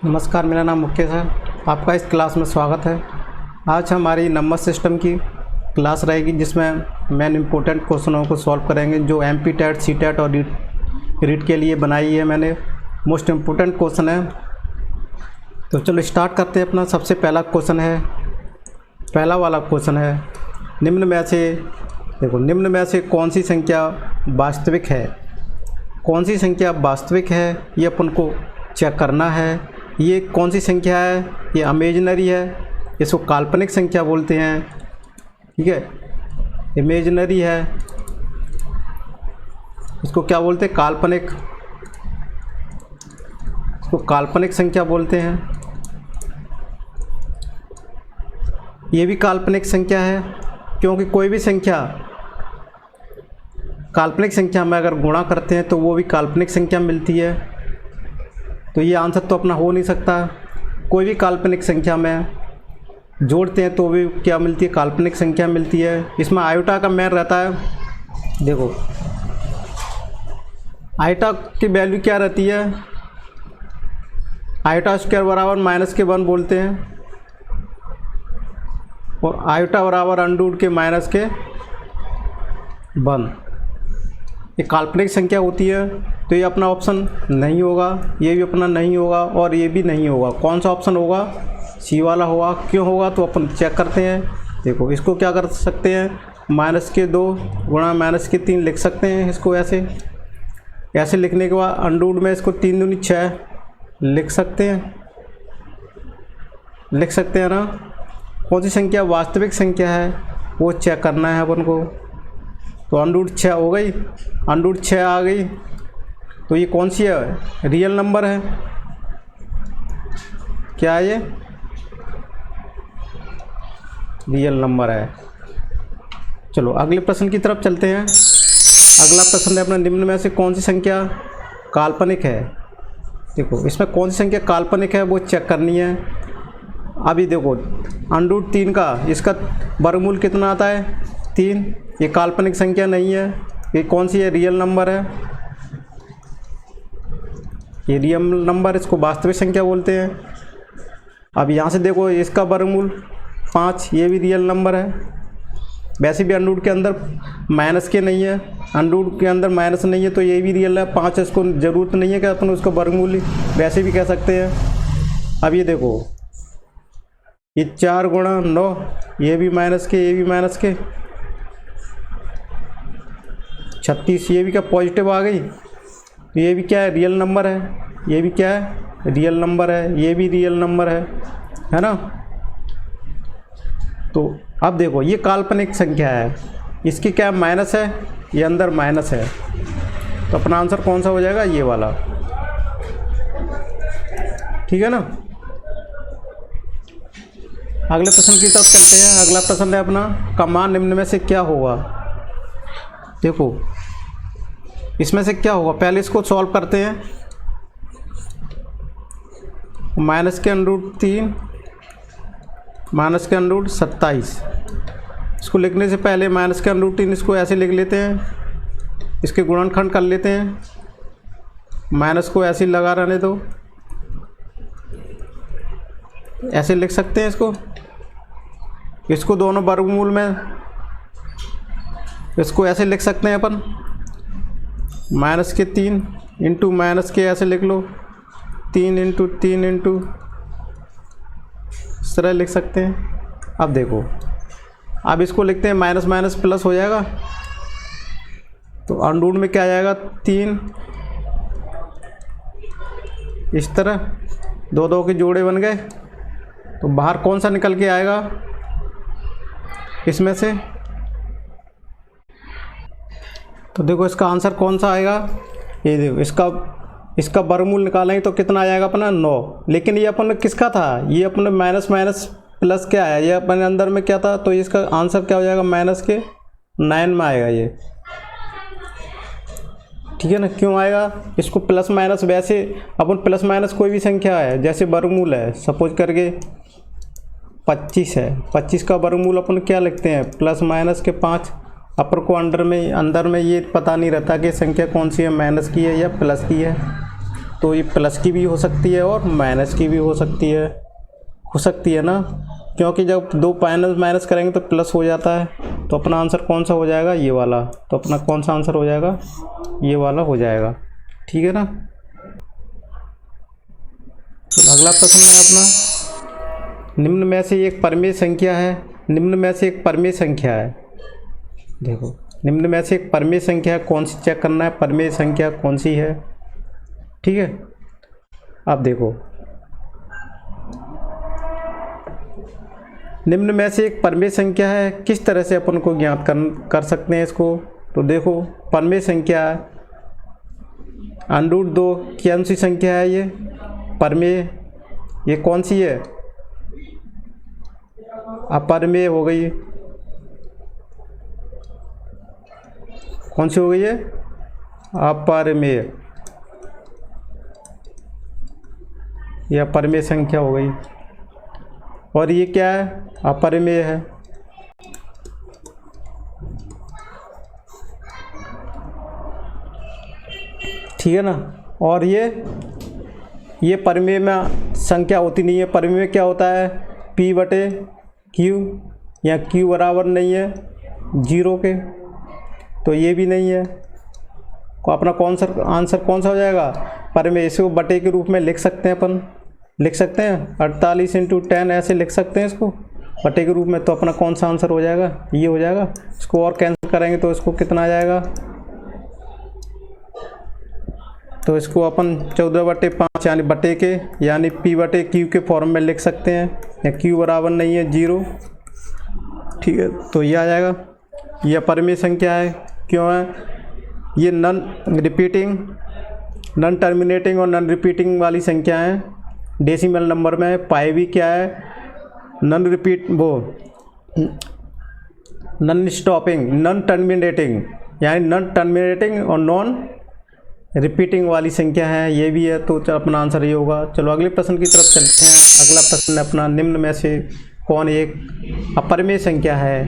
नमस्कार, मेरा नाम मुकेश है। आपका इस क्लास में स्वागत है। आज हमारी नंबर सिस्टम की क्लास रहेगी जिसमें मेन इम्पोर्टेंट क्वेश्चनों को सॉल्व करेंगे जो एमपी टेट, सी टेट और रीट के लिए बनाई है मैंने। मोस्ट इम्पोर्टेंट क्वेश्चन है। तो चलो स्टार्ट करते हैं। अपना सबसे पहला क्वेश्चन है, पहला वाला क्वेश्चन है, निम्न में से कौन सी संख्या वास्तविक है। कौन सी संख्या वास्तविक है ये अपन को चेक करना है। ये कौन सी संख्या है, ये इमेजिनरी है, इसको काल्पनिक संख्या बोलते हैं। ठीक है, इमेजिनरी है, इसको क्या बोलते हैं, काल्पनिक, इसको काल्पनिक संख्या बोलते हैं। ये भी काल्पनिक संख्या है क्योंकि कोई भी संख्या काल्पनिक संख्या में अगर गुणा करते हैं तो वो भी काल्पनिक संख्या मिलती है। तो ये आंसर तो अपना हो नहीं सकता। कोई भी काल्पनिक संख्या में जोड़ते हैं तो भी क्या मिलती है, काल्पनिक संख्या मिलती है। इसमें आयोटा का मेन रहता है। देखो आयोटा की वैल्यू क्या रहती है, आयोटा स्क्वायर बराबर -1 बोलते हैं और आयोटा बराबर अंडर के -1। ये काल्पनिक संख्या होती है तो ये अपना ऑप्शन नहीं होगा, ये भी अपना नहीं होगा और ये भी नहीं होगा। कौन सा ऑप्शन होगा, सी वाला होगा। क्यों होगा तो अपन चेक करते हैं। देखो इसको क्या कर सकते हैं, -2 गुणा -3 लिख सकते हैं। इसको ऐसे लिखने के बाद अंडर में इसको 3 दूनी 6 लिख सकते हैं ना। कौन सी संख्या वास्तविक संख्या है वो चेक करना है अपन को। तो अंडर 6 हो गई, अंडर 6 आ गई तो ये कौन सी है, रियल नंबर है। क्या है ये, रियल नंबर है। चलो अगले प्रश्न की तरफ चलते हैं। अगला प्रश्न है अपना, निम्न में से कौन सी संख्या काल्पनिक है। देखो इसमें कौन सी संख्या काल्पनिक है वो चेक करनी है। अभी देखो अंडर 3 का इसका वर्गमूल कितना आता है, 3। ये काल्पनिक संख्या नहीं है। ये कौन सी है, रियल नंबर है। ये रियल नंबर, इसको वास्तविक संख्या बोलते हैं। अब यहाँ से देखो इसका वर्गमूल 5, ये भी रियल नंबर है। वैसे भी अंडर के अंदर माइनस के नहीं है, अंडर के अंदर माइनस नहीं है तो ये भी रियल है। 5 इसको ज़रूरत नहीं है कि अपन उसका वर्गमूल वैसे भी कह सकते हैं। अब ये देखो ये 4 गुणा 9, ये भी माइनस के, ये भी माइनस के, 36, ये भी क्या पॉजिटिव आ गई। तो ये भी क्या है, रियल नंबर है। ये भी क्या है, रियल नंबर है। ये भी रियल नंबर है ना। तो अब देखो ये काल्पनिक संख्या है, इसकी क्या माइनस है, ये अंदर माइनस है। तो अपना आंसर कौन सा हो जाएगा, ये वाला। ठीक है ना। अगले प्रश्न की तरफ चलते हैं। अगला प्रश्न है अपना, का मान निम्न में से क्या होगा। देखो इसमें से क्या होगा, पहले इसको सॉल्व करते हैं। -3 -27, इसको लिखने से पहले -3 इसको ऐसे लिख लेते हैं, इसके गुणनखंड कर लेते हैं। माइनस को ऐसे लगा रहने दो, ऐसे लिख सकते हैं इसको दोनों वर्गमूल में इसको ऐसे लिख सकते हैं अपन, -3 इंटू माइनस के ऐसे लिख लो, 3 इंटू इस तरह लिख सकते हैं। अब देखो अब इसको लिखते हैं, माइनस माइनस प्लस हो जाएगा तो अंडर में क्या आ जाएगा, 3 इस तरह 2 के जोड़े बन गए। तो बाहर कौन सा निकल के आएगा इसमें से। तो देखो इसका आंसर कौन सा आएगा, ये देखो इसका वर्गमूल निकालेंगे तो कितना आ जाएगा अपना 9। लेकिन ये अपन किसका था, ये अपने माइनस प्लस क्या आया, ये अपने अंदर में क्या था। तो इसका आंसर क्या हो जाएगा, -9 में आएगा ये। ठीक है ना। क्यों आएगा, इसको प्लस माइनस, वैसे अपन प्लस माइनस कोई भी संख्या है, जैसे वर्गमूल है सपोज करके 25 है, 25 का वर्गमूल अपन क्या लिखते हैं, +-5। अपर को अंदर में ये पता नहीं रहता कि संख्या कौन सी है, माइनस की है या प्लस की है। तो ये प्लस की भी हो सकती है और माइनस की भी हो सकती है ना, क्योंकि जब दो माइनस करेंगे तो प्लस हो जाता है। तो अपना आंसर कौन सा हो जाएगा, ये वाला। तो अपना कौन सा आंसर हो जाएगा, ये वाला हो जाएगा। ठीक है ना। तो अगला प्रश्न है अपना, निम्न में से एक परमेय संख्या है। निम्न में से एक परमेय संख्या है, देखो निम्न में से एक परमेय संख्या है, कौन सी चेक करना है, परमेय संख्या कौन सी है। ठीक है, अब देखो निम्न में से एक परमेय संख्या है, किस तरह से अपन को ज्ञात कर सकते हैं इसको। तो देखो परमेय संख्या √2 कौन सी संख्या है, ये परमेय, ये कौन सी है, अपरमेय हो गई। कौन सी हो गई है, अपरमेय, यह अपरमेय संख्या हो गई। और ये क्या है, अपरमेय है। ठीक है ना। और ये परमेय में संख्या होती नहीं है। परमेय में क्या होता है, P/Q, या Q बराबर नहीं है 0 के, तो ये भी नहीं है। तो अपना आंसर कौन सा हो जाएगा, परमेय। इसको बटे के रूप में लिख सकते हैं, अपन लिख सकते हैं 48 × 10 ऐसे लिख सकते हैं इसको बटे के रूप में। तो अपना कौन सा आंसर हो जाएगा, ये हो जाएगा। इसको और कैंसिल करेंगे तो इसको कितना आ जाएगा, तो इसको अपन 14/5 यानी बटे के, यानी P/Q के फॉर्म में लिख सकते हैं, या Q बराबर नहीं है 0। ठीक है, तो ये आ जाएगा। यह परमेय संख्या है, क्यों है, ये नॉन रिपीटिंग, नॉन टर्मिनेटिंग और नॉन रिपीटिंग वाली संख्या है। डेसिमल नंबर में पाई भी क्या है, नॉन रिपीट, वो नॉन स्टॉपिंग, नॉन टर्मिनेटिंग, यानी नॉन टर्मिनेटिंग और नॉन रिपीटिंग वाली संख्या है, ये भी है। तो अपना आंसर ये होगा। चलो अगले प्रश्न की तरफ चलते हैं। अगला प्रश्न अपना, निम्न में से कौन एक अपरमेय संख्या है।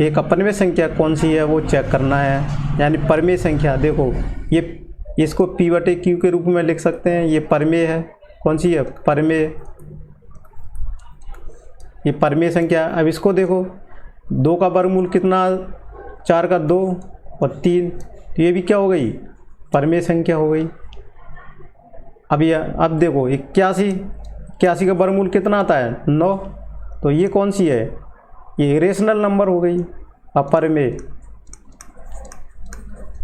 एक अपरमेय संख्या कौन सी है वो चेक करना है, यानी परमेय संख्या। देखो ये, इसको P/Q के रूप में लिख सकते हैं, ये परमेय है। कौन सी है, परमेय, ये परमेय संख्या। अब इसको देखो, 2 का वर्गमूल कितना, 4 का 2 और 3, तो ये भी क्या हो गई, परमेय संख्या हो गई। अब देखो 81 का वर्गमूल कितना आता है, 9, तो ये कौन सी है, ये इरेशनल नंबर हो गई, अपरमेय।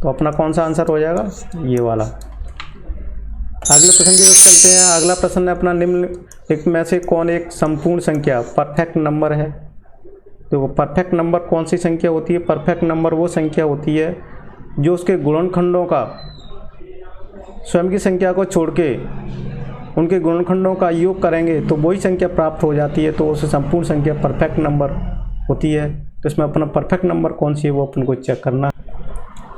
तो अपना कौन सा आंसर हो जाएगा, ये वाला। अगले प्रश्न की तरफ चलते हैं। अगला प्रश्न है अपना, निम्न में से कौन एक संपूर्ण संख्या, परफेक्ट नंबर है। तो परफेक्ट नंबर कौन सी संख्या होती है, परफेक्ट नंबर वो संख्या होती है जो उसके गुणनखंडों का स्वयं की संख्या को छोड़ के उनके गुणनखंडों का योग करेंगे तो वही संख्या प्राप्त हो जाती है। तो उसे संपूर्ण संख्या परफेक्ट नंबर होती है। तो इसमें अपना परफेक्ट नंबर कौन सी है वो अपन को चेक करना।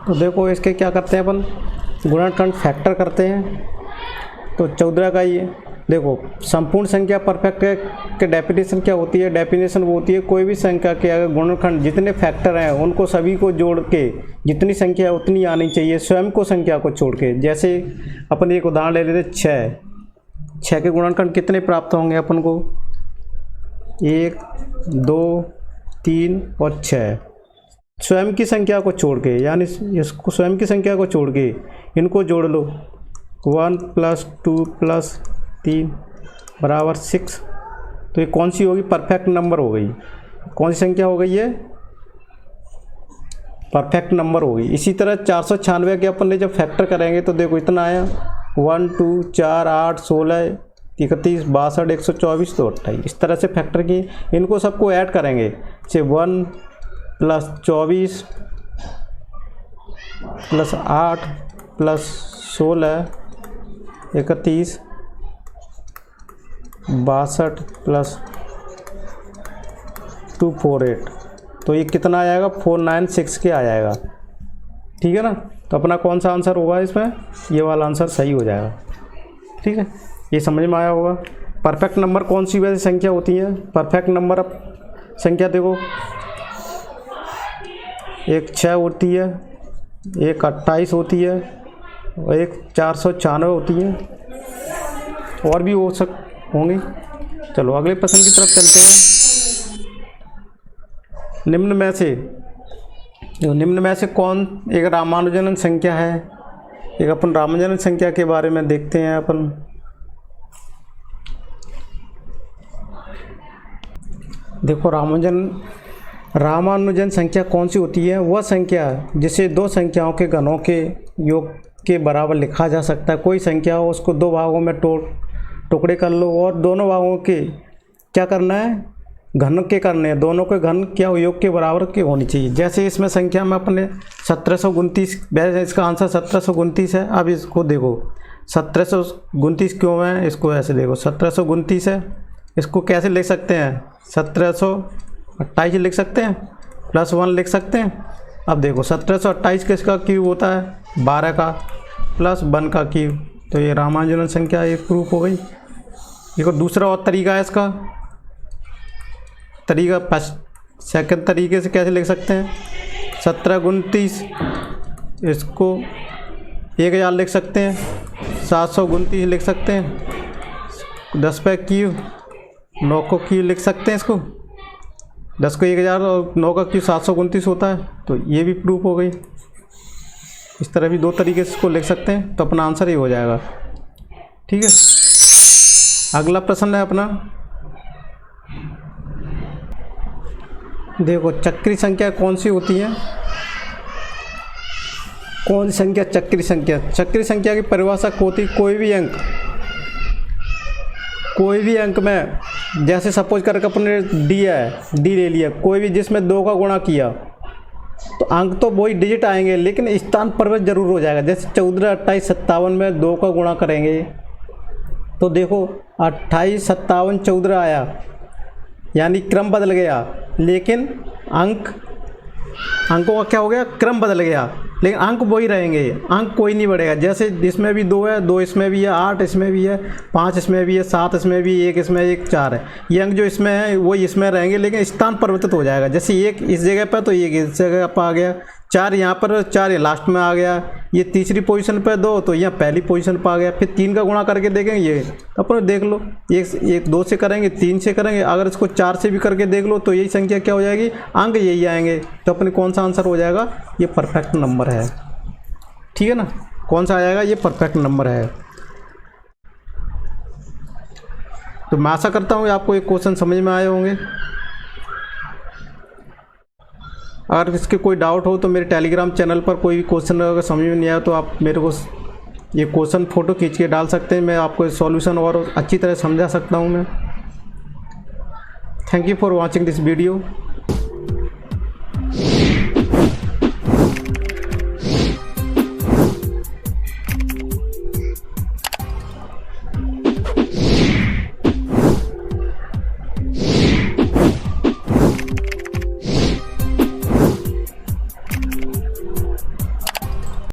तो देखो इसके क्या करते हैं अपन, गुणनखंड फैक्टर करते हैं। तो 14 का ये देखो, संपूर्ण संख्या परफेक्ट के डेफिनेशन क्या होती है, डेफिनेशन वो होती है कोई भी संख्या के अगर गुणनखंड जितने फैक्टर हैं उनको सभी को जोड़ के जितनी संख्या है उतनी आनी चाहिए स्वयं को संख्या को छोड़ के। जैसे अपन एक उदाहरण ले लेते, 6 के गुणनखंड कितने प्राप्त होंगे अपन को, 1 2 3 और 6 स्वयं की संख्या को छोड़ के, यानी इसको स्वयं की संख्या को छोड़ के इनको जोड़ लो, 1 + 2 + 3 = 6। तो ये कौन सी होगी, परफेक्ट नंबर हो गई। कौन सी संख्या हो गई, ये परफेक्ट नंबर हो गई। इसी तरह 496 के अपन ने जब फैक्टर करेंगे तो देखो इतना आया, 1 2 4 8 16 31 62 124 तो 28। इस तरह से फैक्टर की इनको सबको ऐड करेंगे, जैसे 1 + 24 + 8 + 16 31 62 + 248, तो ये कितना आ जाएगा, 496 के आ जाएगा। ठीक है ना। तो अपना कौन सा आंसर होगा इसमें, ये वाला आंसर सही हो जाएगा। ठीक है, ये समझ में आया होगा। परफेक्ट नंबर कौन सी वैसी संख्या होती है, परफेक्ट नंबर अब संख्या देखो, एक 6 होती है, एक 28 होती है और एक 496 होती है। और भी होंगे। चलो अगले प्रश्न की तरफ चलते हैं। निम्न में से कौन एक रामानुजन संख्या है? एक अपन रामानुजन संख्या के बारे में देखते हैं अपन। देखो रामानुजन संख्या कौन सी होती है? वह संख्या जिसे दो संख्याओं के घनों के योग के बराबर लिखा जा सकता है। कोई संख्या हो उसको दो भागों में टुकड़े कर लो और दोनों भागों के क्या करना है? घन के करने हैं। दोनों के घन क्या हो? योग के बराबर के होनी चाहिए। जैसे इसमें संख्या में अपने 1729, वैसे इसका आंसर 1729 है। अब इसको देखो 1729 क्यों है? इसको ऐसे देखो 1729 है, इसको कैसे लिख सकते हैं? 1728 लिख सकते हैं, +1 लिख सकते हैं। अब देखो 1728 किसका क्यूब होता है? 12 का +1 का क्यूब। तो ये रामानुजन संख्या एक प्रूफ हो गई। देखो दूसरा और तरीका है इसका। सेकंड तरीके से कैसे लिख सकते हैं? 1729 इसको 1000 लिख सकते हैं, 729 लिख सकते हैं, 10 पे क्यूब, 9 को क्यूब लिख सकते हैं। इसको 10 को 1000 और 9 का क्यूब 729 होता है। तो ये भी प्रूफ हो गई। इस तरह भी दो तरीके से इसको लिख सकते हैं, तो अपना आंसर ही हो जाएगा। ठीक है, अगला प्रश्न है अपना। देखो चक्री संख्या कौन सी होती है? कौन सी संख्या चक्री संख्या? चक्री संख्या की परिभाषा होती कोई भी अंक में, जैसे सपोज करके अपने डी ले लिया, कोई भी जिसमें 2 का गुणा किया तो अंक तो वही डिजिट आएंगे लेकिन स्थान परिवर्तन जरूर हो जाएगा। जैसे 14, 28, 57 में 2 का गुणा करेंगे तो देखो 28, 57, 14 आया, यानी क्रम बदल गया, लेकिन अंकों का क्या हो गया? क्रम बदल गया, लेकिन अंक वही रहेंगे, अंक कोई नहीं बढ़ेगा। जैसे इसमें भी 2 है, 2 इसमें भी है, 8 इसमें भी है, 5 इसमें भी है, 7 इसमें भी, 1 इसमें, 1 4 है। ये अंक जो इसमें है वही इसमें रहेंगे, लेकिन स्थान परिवर्तित हो जाएगा। जैसे 1 इस जगह पर तो 1 इस जगह पर आ गया, 4 यहाँ पर, 4 ये लास्ट में आ गया, ये तीसरी पोजीशन पे 2 तो यहाँ पहली पोजीशन पर आ गया। फिर 3 का गुणा करके देखेंगे, ये अपन देख लो, 1 2 से करेंगे, 3 से करेंगे, अगर इसको 4 से भी करके देख लो तो यही संख्या क्या हो जाएगी? अंक यही आएंगे। तो अपने कौन सा आंसर हो जाएगा? ये परफेक्ट नंबर है। ठीक है ना, कौन सा आ जाएगा? ये परफेक्ट नंबर है। तो मैं आशा करता हूँ आपको ये क्वेश्चन समझ में आए होंगे। अगर इसके कोई डाउट हो तो मेरे टेलीग्राम चैनल पर कोई भी क्वेश्चन अगर समझ में नहीं आया तो आप मेरे को ये क्वेश्चन फ़ोटो खींच के डाल सकते हैं। मैं आपको सॉल्यूशन और अच्छी तरह समझा सकता हूँ मैं। Thank you for watching this video.